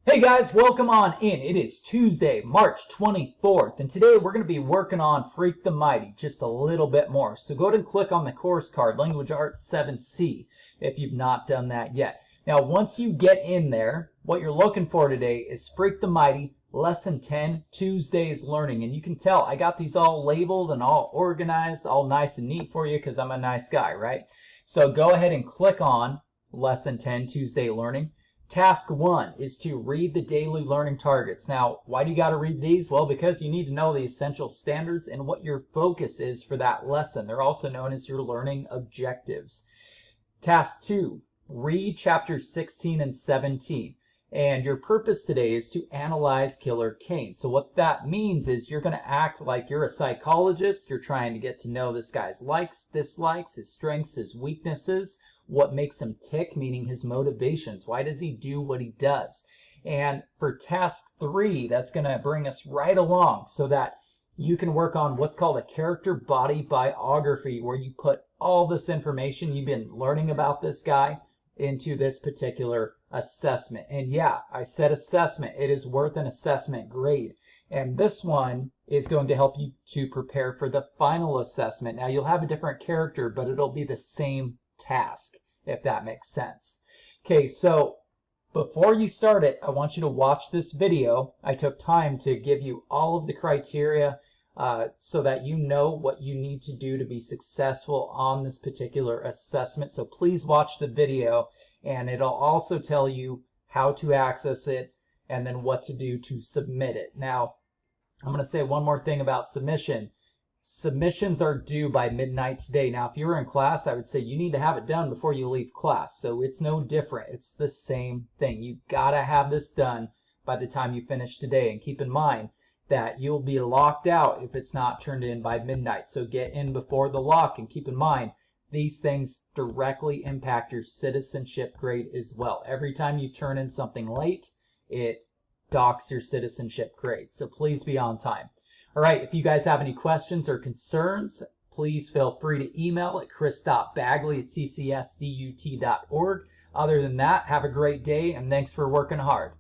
Hey guys, welcome on in. It is Tuesday, March 24th, and today we're going to be working on Freak the Mighty just a little bit more. So go ahead and click on the course card, Language Arts 7C, if you've not done that yet. Now, once you get in there, what you're looking for today is Freak the Mighty, Lesson 10, Tuesday's Learning. And you can tell I got these all labeled and all organized, all nice and neat for you because I'm a nice guy, right? So go ahead and click on Lesson 10, Tuesday Learning. Task 1 is to read the daily learning targets. Now, why do you got to read these? Well, because you need to know the essential standards and what your focus is for that lesson. They're also known as your learning objectives. Task 2, read chapters 16 and 17. And your purpose today is to analyze Killer Kane. So what that means is you're going to act like you're a psychologist. You're trying to get to know this guy's likes, dislikes, his strengths, his weaknesses, what makes him tick, meaning his motivations. Why does he do what he does? And for task 3, that's going to bring us right along so that you can work on what's called a character body biography, where you put all this information you've been learning about this guy into this particular assessment. And yeah, I said assessment. It is worth an assessment grade. And this one is going to help you to prepare for the final assessment. Now, you'll have a different character, but it'll be the same task, if that makes sense. Okay, so before you start it, I want you to watch this video. I took time to give you all of the criteria so that you know what you need to do to be successful on this particular assessment. So please watch the video, and it'll also tell you how to access it and then what to do to submit it. Now, I'm going to say one more thing about submission. Submissions are due by midnight today. Now, if you were in class, I would say you need to have it done before you leave class. So it's no different. It's the same thing. You got to have this done by the time you finish today. And keep in mind that you'll be locked out if it's not turned in by midnight. So get in before the lock, and keep in mind these things directly impact your citizenship grade as well. Every time you turn in something late, it docks your citizenship grade. So please be on time. All right, if you guys have any questions or concerns, please feel free to email at chris.bagley@ccsdut.org. Other than that, have a great day, and thanks for working hard.